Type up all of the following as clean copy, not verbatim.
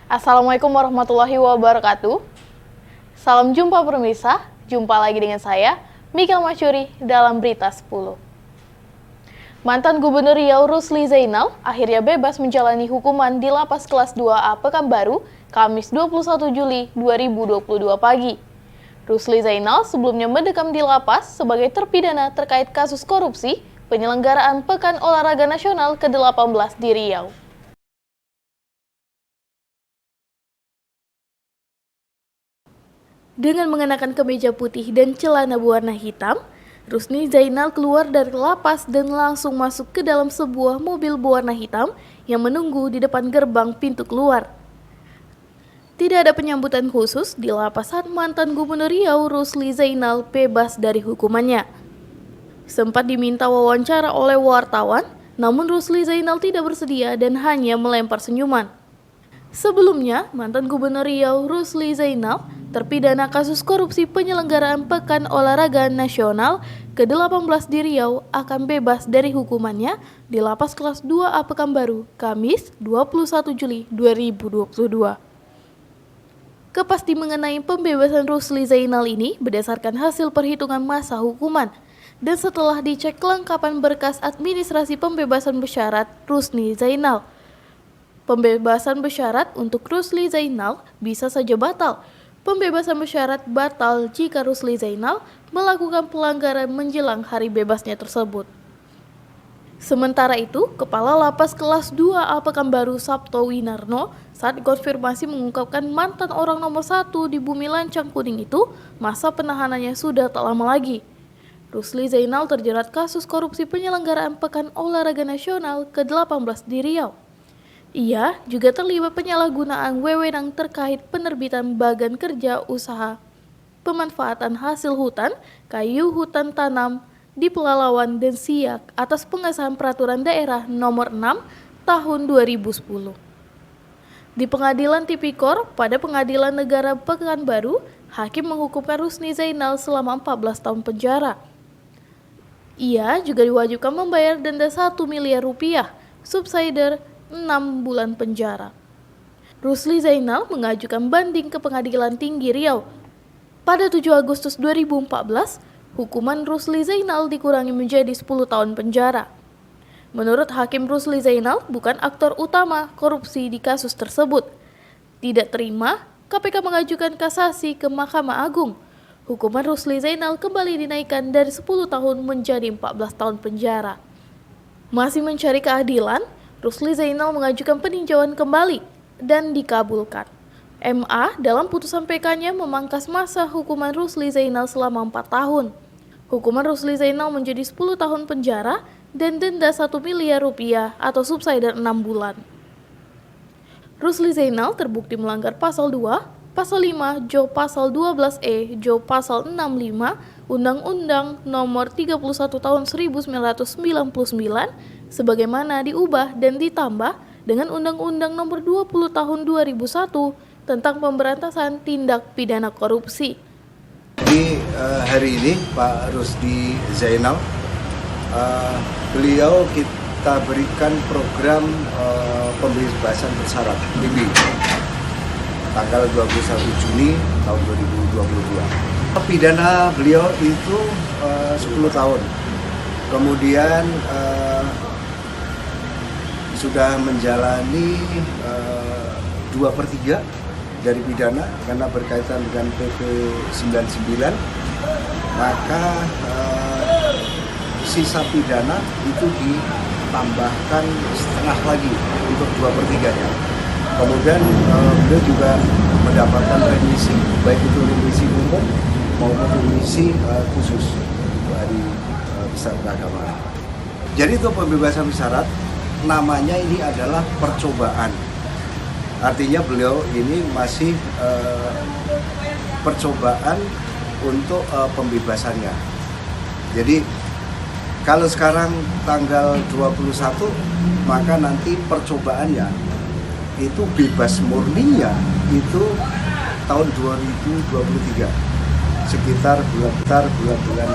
Assalamualaikum warahmatullahi wabarakatuh. Salam jumpa pemirsa, jumpa lagi dengan saya, Mikel Masyuri dalam Berita 10. Mantan Gubernur Riau Rusli Zainal akhirnya bebas menjalani hukuman di Lapas Kelas 2A Pekanbaru, Kamis 21 Juli 2022 pagi. Rusli Zainal sebelumnya mendekam di lapas sebagai terpidana terkait kasus korupsi penyelenggaraan Pekan Olahraga Nasional ke-18 di Riau. Dengan mengenakan kemeja putih dan celana berwarna hitam, Rusli Zainal keluar dari lapas dan langsung masuk ke dalam sebuah mobil berwarna hitam yang menunggu di depan gerbang pintu keluar. Tidak ada penyambutan khusus di lapas saat mantan Gubernur Riau Rusli Zainal bebas dari hukumannya. Sempat diminta wawancara oleh wartawan, namun Rusli Zainal tidak bersedia dan hanya melempar senyuman. Sebelumnya, mantan Gubernur Riau Rusli Zainal terpidana kasus korupsi penyelenggaraan Pekan Olahraga Nasional ke-18 di Riau akan bebas dari hukumannya di Lapas Kelas 2A Pekanbaru, Kamis 21 Juli 2022. Kepasti mengenai pembebasan Rusli Zainal ini berdasarkan hasil perhitungan masa hukuman dan setelah dicek kelengkapan berkas administrasi pembebasan bersyarat Rusli Zainal. Pembebasan bersyarat untuk Rusli Zainal bisa saja batal. Pembebasan bersyarat batal jika Rusli Zainal melakukan pelanggaran menjelang hari bebasnya tersebut. Sementara itu, Kepala Lapas Kelas 2A Pekanbaru Sabto Winarno saat dikonfirmasi mengungkapkan mantan orang nomor 1 di Bumi Lancang Kuning itu masa penahanannya sudah tak lama lagi. Rusli Zainal terjerat kasus korupsi penyelenggaraan Pekan Olahraga Nasional ke-18 di Riau. Ia juga terlibat penyalahgunaan wewenang terkait penerbitan Bagan Kerja Usaha Pemanfaatan Hasil Hutan, Kayu Hutan Tanam di Pelalawan dan Siak atas pengesahan Peraturan Daerah Nomor 6 Tahun 2010. Di Pengadilan Tipikor pada Pengadilan Negara Pekanbaru, hakim menghukumkan Rusli Zainal selama 14 tahun penjara. Ia juga diwajibkan membayar denda 1 miliar rupiah, subsidiar 6 bulan penjara. Rusli Zainal mengajukan banding ke Pengadilan Tinggi Riau. Pada 7 Agustus 2014, hukuman Rusli Zainal dikurangi menjadi 10 tahun penjara. Menurut Hakim, Rusli Zainal bukan aktor utama korupsi di kasus tersebut. Tidak terima, KPK mengajukan kasasi ke Mahkamah Agung. Hukuman Rusli Zainal kembali dinaikkan dari 10 tahun menjadi 14 tahun penjara. Masih mencari keadilan, Rusli Zainal mengajukan peninjauan kembali dan dikabulkan. MA dalam putusan PK-nya memangkas masa hukuman Rusli Zainal selama 4 tahun. Hukuman Rusli Zainal menjadi 10 tahun penjara dan denda 1 miliar rupiah atau subsidiar 6 bulan. Rusli Zainal terbukti melanggar Pasal 2, Pasal 5, Jo Pasal 12E, Jo Pasal 65, Undang-Undang Nomor 31 Tahun 1999 sebagaimana diubah dan ditambah dengan Undang-Undang Nomor 20 Tahun 2001 tentang pemberantasan tindak pidana korupsi. Di hari ini Pak Rusli Zainal, beliau kita berikan program pembebasan bersyarat PB tanggal 21 Juni tahun 2022. Pidana beliau itu 10 tahun. Kemudian sudah menjalani 2/3 dari pidana karena berkaitan dengan PP 99, maka sisa pidana itu ditambahkan setengah lagi untuk 2/3-nya. Kemudian beliau juga mendapatkan remisi, baik itu remisi umum maupun remisi khusus dari Besar Keagamaan. Jadi itu pembebasan bersyarat, namanya ini adalah percobaan. Artinya beliau ini masih percobaan untuk pembebasannya. Jadi kalau sekarang tanggal 21, maka nanti percobaannya itu bebas murninya itu tahun 2023, sekitar bulan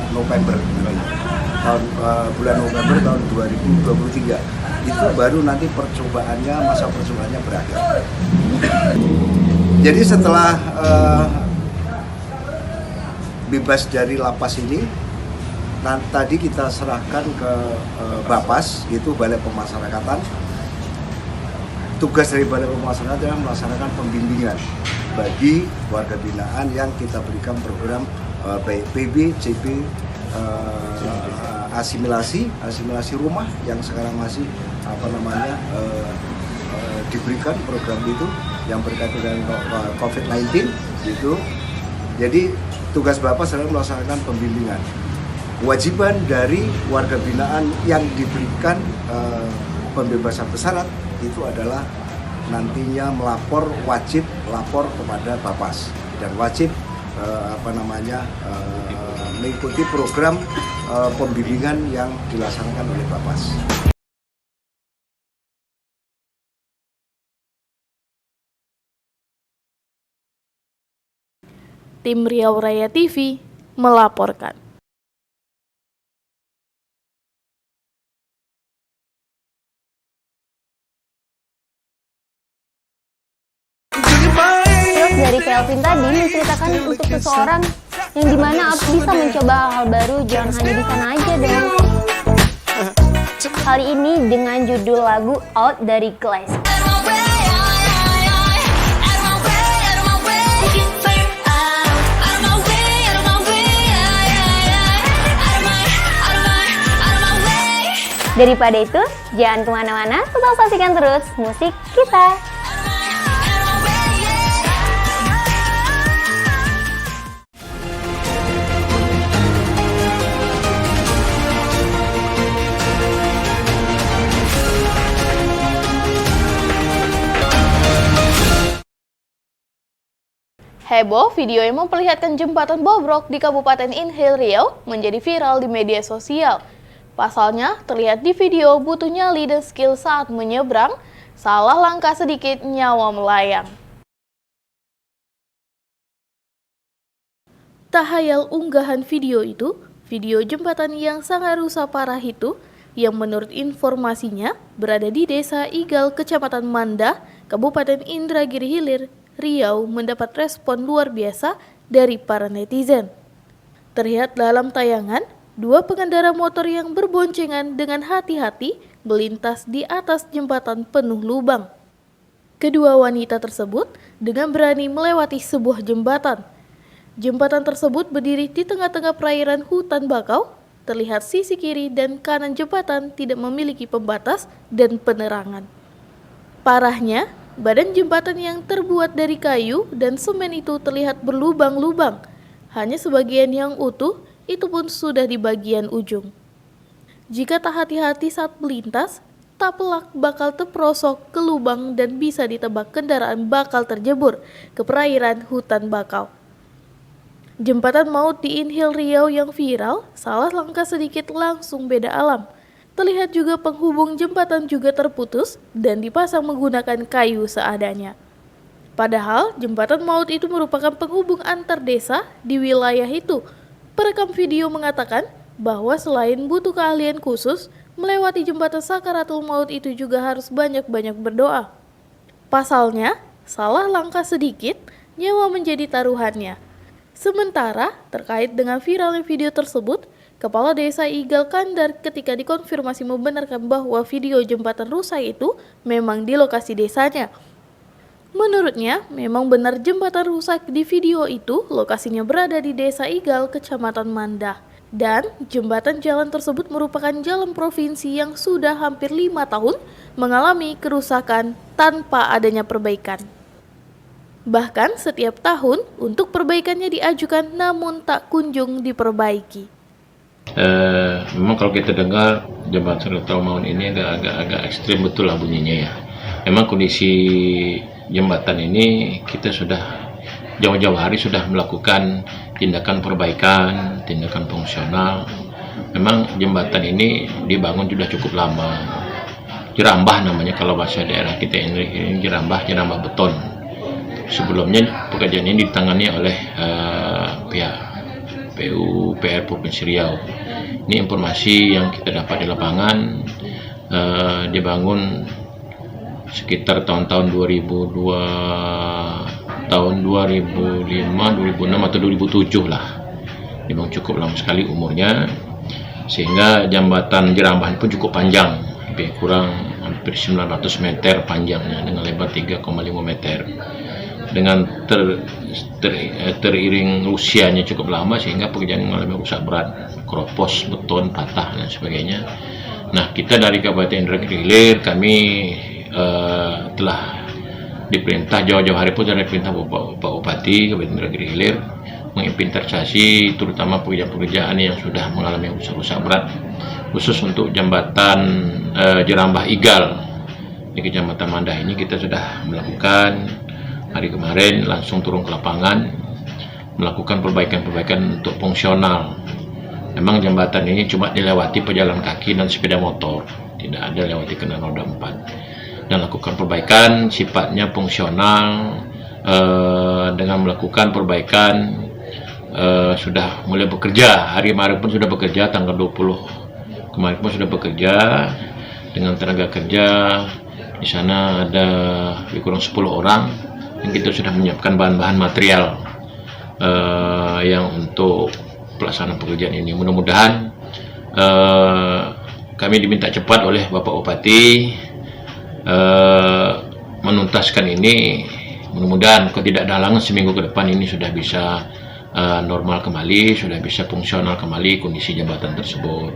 November, bulan November tahun 2023. itu baru nanti masa percobaannya berakhir. Jadi setelah bebas dari lapas ini, tadi kita serahkan ke Bapas, yaitu Balai Pemasyarakatan. Tugas dari Balai Pemasyarakatan adalah melaksanakan pembimbingan bagi warga binaan yang kita berikan program baik PB, CP, asimilasi rumah yang sekarang masih diberikan program itu yang berkaitan dengan COVID-19 gitu. Jadi tugas Bapak adalah melaksanakan pembimbingan. Kewajiban dari warga binaan yang diberikan pembebasan bersyarat itu adalah nantinya wajib lapor kepada Bapas dan wajib mengikuti program pembimbingan yang dilaksanakan oleh Bapas. Tim Riau Raya TV melaporkan. Dari Kelvin tadi menceritakan untuk seseorang yang dimana bisa mencoba hal baru, jangan hanya di sana aja dong. Kali ini dengan judul lagu Out dari Glass. Daripada itu, jangan kemana-mana, tetap saksikan terus musik kita. Heboh, video yang memperlihatkan jembatan bobrok di Kabupaten Inhil Riau menjadi viral di media sosial. Pasalnya, terlihat di video butuh nyali dan skill saat menyeberang, salah langkah sedikit nyawa melayang. Tak hayal unggahan video itu, video jembatan yang sangat rusak parah itu, yang menurut informasinya berada di Desa Igal, Kecamatan Mandah, Kabupaten Indragiri Hilir, Riau, mendapat respon luar biasa dari para netizen. Terlihat dalam tayangan, dua pengendara motor yang berboncengan dengan hati-hati melintas di atas jembatan penuh lubang. Kedua wanita tersebut dengan berani melewati sebuah jembatan. Jembatan tersebut berdiri di tengah-tengah perairan hutan bakau. Terlihat sisi kiri dan kanan jembatan tidak memiliki pembatas dan penerangan. Parahnya, badan jembatan yang terbuat dari kayu dan semen itu terlihat berlubang-lubang. Hanya sebagian yang utuh, itu pun sudah di bagian ujung. Jika tak hati-hati saat melintas, tak pelak bakal terperosok ke lubang dan bisa ditebak kendaraan bakal terjebur ke perairan hutan bakau. Jembatan maut di Inhil Riau yang viral, salah langkah sedikit langsung beda alam. Terlihat juga penghubung jembatan juga terputus dan dipasang menggunakan kayu seadanya. Padahal jembatan maut itu merupakan penghubung antar desa di wilayah itu. Perekam video mengatakan bahwa selain butuh keahlian khusus, melewati jembatan sakaratul maut itu juga harus banyak-banyak berdoa. Pasalnya, salah langkah sedikit, nyawa menjadi taruhannya. Sementara, terkait dengan viralnya video tersebut, Kepala Desa Igal Kandar ketika dikonfirmasi membenarkan bahwa video jembatan rusak itu memang di lokasi desanya. Menurutnya, memang benar jembatan rusak di video itu lokasinya berada di Desa Igal, Kecamatan Mandah. Dan jembatan jalan tersebut merupakan jalan provinsi yang sudah hampir 5 tahun mengalami kerusakan tanpa adanya perbaikan. Bahkan setiap tahun untuk perbaikannya diajukan namun tak kunjung diperbaiki. Memang kalau kita dengar jembatan Maut ini agak ekstrim betul lah bunyinya ya. Memang kondisi jembatan ini kita sudah jauh-jauh hari sudah melakukan tindakan perbaikan, tindakan fungsional. Memang jembatan ini dibangun sudah cukup lama. Jerambah namanya kalau bahasa daerah kita ini jerambah beton. Sebelumnya pekerjaan ini ditangani oleh pihak PUPR Provinsi Riau. Ini informasi yang kita dapat di lapangan. dibangun sekitar tahun-tahun 2002, tahun 2005, 2006 atau 2007 lah. Memang cukup lama sekali umurnya, sehingga jembatan Jerambahan pun cukup panjang, lebih kurang hampir 900 meter panjangnya dengan lebar 3,5 meter. Dengan teriring usianya cukup lama, sehingga pekerjaan mengalami rusak berat, keropos, beton patah dan sebagainya. Nah, kita dari Kabupaten Indragiri Hilir, kami telah diperintah jauh-jauh hari pun dari perintah Bapak Bupati Kabupaten Indragiri Hilir menginventarisasi terutama pekerjaan-pekerjaan yang sudah mengalami rusak berat, khusus untuk jembatan Jerambah Igal di Kecamatan Mandah ini. Kita sudah melakukan hari kemarin, langsung turun ke lapangan melakukan perbaikan-perbaikan untuk fungsional. Memang jembatan ini cuma dilewati pejalan kaki dan sepeda motor, tidak ada lewati kendaraan roda 4, dan lakukan perbaikan sifatnya fungsional. Dengan melakukan perbaikan sudah mulai bekerja, hari kemarin pun sudah bekerja, tanggal 20 kemarin pun sudah bekerja dengan tenaga kerja. Di sana ada lebih kurang 10 orang, dan kita sudah menyiapkan bahan-bahan material yang untuk pelaksanaan pekerjaan ini. Mudah-mudahan kami diminta cepat oleh Bapak Bupati menuntaskan ini. Mudah-mudahan kalau tidak ada halangan, seminggu ke depan ini sudah bisa normal kembali, sudah bisa fungsional kembali kondisi jembatan tersebut.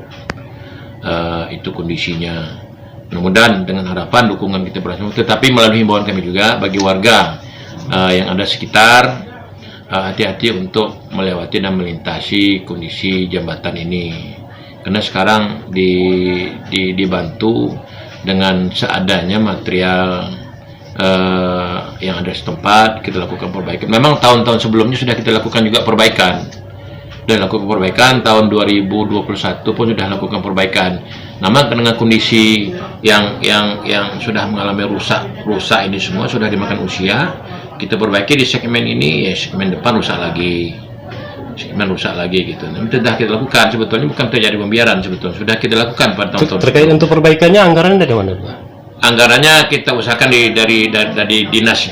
Itu kondisinya. Mudah-mudahan dengan harapan dukungan kita bersama, tetapi melalui himbauan kami juga bagi warga yang ada sekitar, hati-hati untuk melewati dan melintasi kondisi jembatan ini, karena sekarang dibantu dengan seadanya material yang ada setempat. Kita lakukan perbaikan. Memang tahun-tahun sebelumnya sudah kita lakukan juga perbaikan, dan lakukan perbaikan tahun 2021 pun sudah lakukan perbaikan. Namun dengan kondisi yang sudah mengalami rusak ini semua sudah dimakan usia, kita perbaiki di segmen ini, ya segmen depan rusak lagi gitu. Nah, sudah kita lakukan, sebetulnya bukan terjadi pembiaran, sebetulnya sudah kita lakukan pada tahun-tahun. Terkait untuk perbaikannya, anggaran dari mana, Pak? Anggarannya kita usahakan dari dinas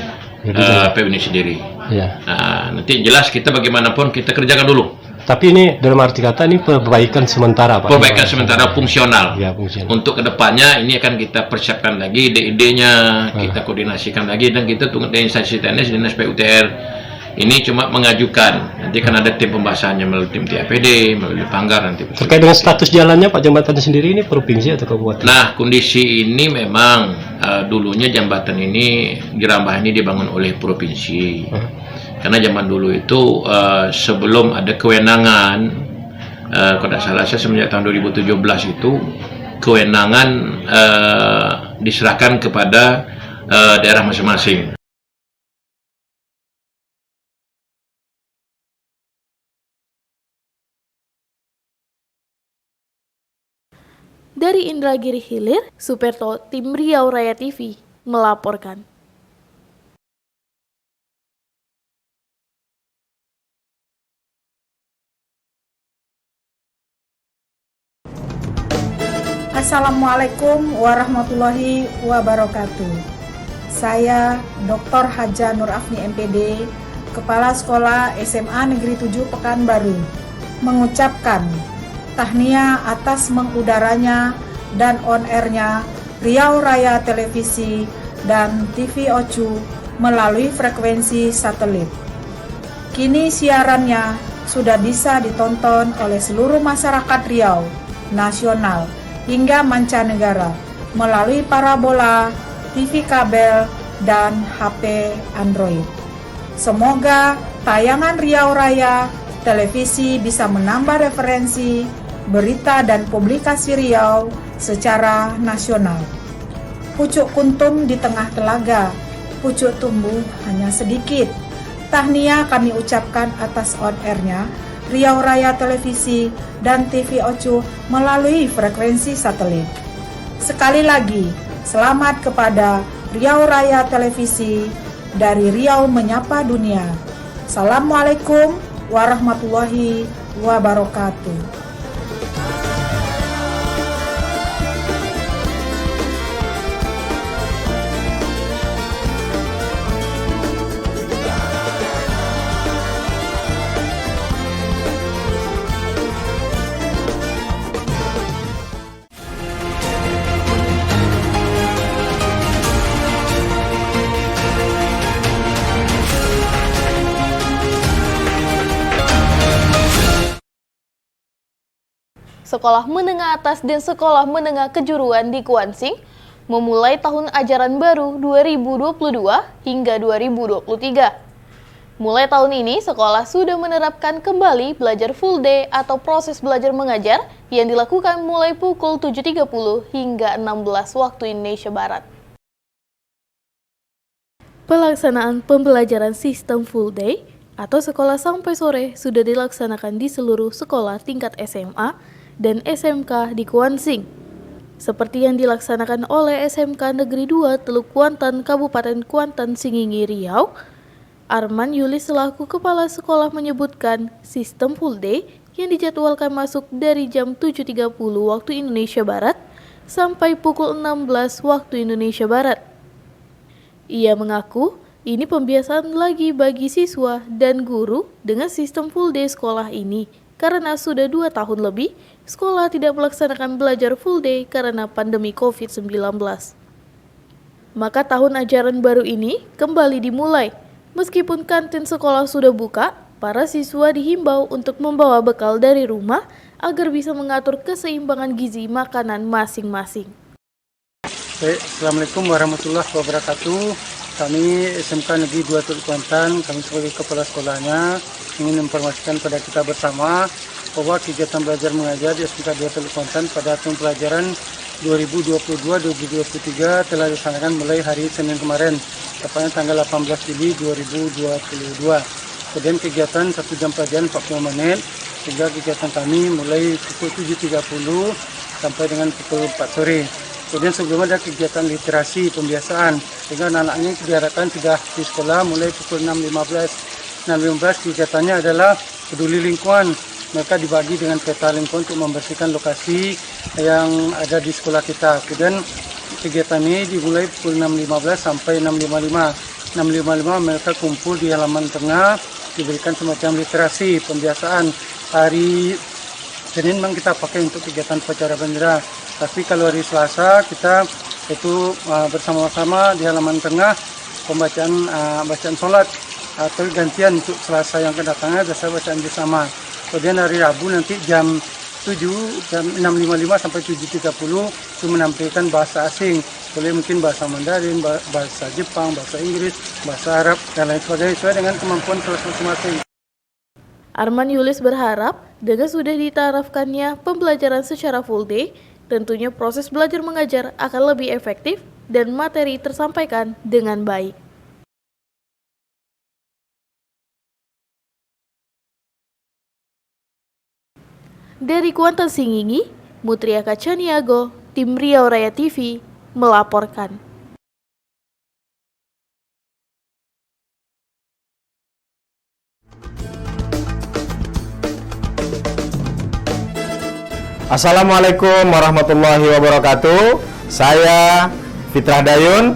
PWNI sendiri. Ya. Nah, nanti jelas kita bagaimanapun kita kerjakan dulu. Tapi ini dalam arti kata ini perbaikan sementara, Pak. Perbaikan sementara fungsional. Ya, fungsional. Untuk kedepannya ini akan kita persiapkan lagi ide-idenya, kita koordinasikan lagi, dan kita tunggu dari instansi teknis, dinas PUTR. Ini cuma mengajukan, nanti kan ada tim pembahasannya melalui tim TAPD, melalui Panggar nanti. Terkait dengan status jalannya, Pak, jembatan sendiri ini provinsi atau kabupaten? Nah, kondisi ini memang dulunya jembatan ini Jerambah ini dibangun oleh provinsi. Karena zaman dulu itu sebelum ada kewenangan, kalau tidak salah saya semenjak tahun 2017 itu kewenangan diserahkan kepada daerah masing-masing. Dari Indragiri Hilir, Superto, Tim Riau Raya TV, melaporkan. Assalamualaikum warahmatullahi wabarakatuh. Saya Dr. Haja Nur Afni MPD, Kepala Sekolah SMA Negeri 7 Pekanbaru, mengucapkan tahniah atas mengudaranya dan on-airnya Riau Raya Televisi dan TV Ocu melalui frekuensi satelit. Kini siarannya sudah bisa ditonton oleh seluruh masyarakat Riau, nasional hingga mancanegara melalui parabola, TV kabel, dan HP Android. Semoga tayangan Riau Raya Televisi bisa menambah referensi berita dan publikasi Riau secara nasional. Pucuk kuntum di tengah telaga, pucuk tumbuh hanya sedikit. Tahniah kami ucapkan atas on-airnya Riau Raya Televisi dan TV Ocu melalui frekuensi satelit. Sekali lagi, selamat kepada Riau Raya Televisi dari Riau Menyapa Dunia. Assalamualaikum warahmatullahi wabarakatuh. sekolah menengah atas dan sekolah menengah kejuruan di Kuansing memulai tahun ajaran baru 2022 hingga 2023. Mulai tahun ini, sekolah sudah menerapkan kembali belajar full day atau proses belajar mengajar yang dilakukan mulai pukul 7.30 hingga 16 waktu Indonesia Barat. Pelaksanaan pembelajaran sistem full day atau sekolah sampai sore sudah dilaksanakan di seluruh sekolah tingkat SMA dan SMK di Kuansing. Seperti yang dilaksanakan oleh SMK Negeri 2 Teluk Kuantan, Kabupaten Kuantan, Singingi, Riau, Arman Yulis selaku kepala sekolah menyebutkan sistem full day yang dijadwalkan masuk dari jam 7.30 waktu Indonesia Barat sampai pukul 16 waktu Indonesia Barat. Ia mengaku ini pembiasaan lagi bagi siswa dan guru dengan sistem full day sekolah ini karena sudah 2 tahun lebih sekolah tidak melaksanakan belajar full day karena pandemi COVID-19. Maka tahun ajaran baru ini kembali dimulai. Meskipun kantin sekolah sudah buka, para siswa dihimbau untuk membawa bekal dari rumah agar bisa mengatur keseimbangan gizi makanan masing-masing. Baik, Assalamualaikum warahmatullahi wabarakatuh. Kami SMK Negeri 2 Teluk Kuantan, kami sebagai kepala sekolahnya ingin menginformasikan pada kita bersama bahwa kegiatan belajar mengajar di SMK 2 Teluk Kuantan pada tahun pelajaran 2022-2023 telah dilaksanakan mulai hari Senin kemarin, tepatnya tanggal 18 Juli 2022. Kemudian kegiatan 1 jam pelajaran 40 menit, sehingga kegiatan kami mulai pukul 7.30 sampai dengan pukul 4 sore. Kemudian sebelumnya ada kegiatan literasi pembiasaan, sehingga anak-anaknya diharapkan sudah di sekolah mulai pukul 6.15. 6.15 kegiatannya adalah peduli lingkungan. Mereka dibagi dengan peta lingkungan untuk membersihkan lokasi yang ada di sekolah kita. Kemudian kegiatan ini dimulai pukul 6.15 sampai 6.55. 6.55 mereka kumpul di halaman tengah, diberikan semacam literasi pembiasaan. Hari Senin memang kita pakai untuk kegiatan upacara bendera. Tapi kalau hari Selasa kita itu bersama-sama di halaman tengah bacaan sholat atau gantian untuk Selasa yang kedatangan biasa bacaan bersama. Kemudian hari Rabu nanti jam 6.55 sampai 7.30 itu menampilkan bahasa asing. Boleh mungkin bahasa Mandarin, bahasa Jepang, bahasa Inggris, bahasa Arab, dan lain sebagainya sesuai dengan kemampuan kelas masing-masing. Arman Yulis berharap dengan sudah ditarafkannya pembelajaran secara full day, tentunya proses belajar mengajar akan lebih efektif dan materi tersampaikan dengan baik. Dari Kuantan Singingi, Mutriaka Caniago, Tim Riau Raya TV, melaporkan. Assalamualaikum warahmatullahi wabarakatuh. Saya Fitrah Dayun,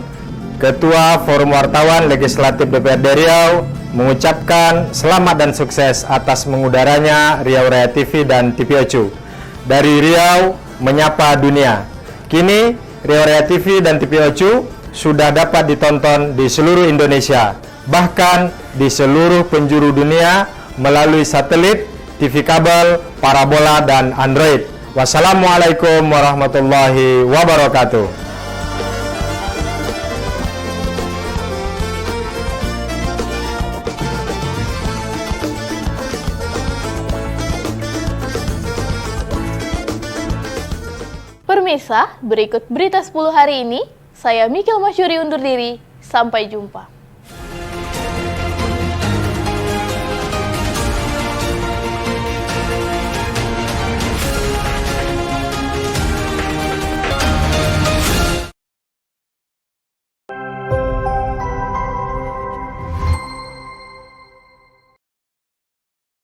Ketua Forum Wartawan Legislatif DPRD Riau, mengucapkan selamat dan sukses atas mengudaranya Riau Raya TV dan TVOCU. Dari Riau menyapa dunia. Kini Riau Raya TV dan TVOCU sudah dapat ditonton di seluruh Indonesia, bahkan di seluruh penjuru dunia melalui satelit, TV kabel, parabola, dan Android. Wassalamualaikum warahmatullahi wabarakatuh. Pemirsa, berikut berita 10 hari ini. Saya Mikil Masyuri undur diri. Sampai jumpa.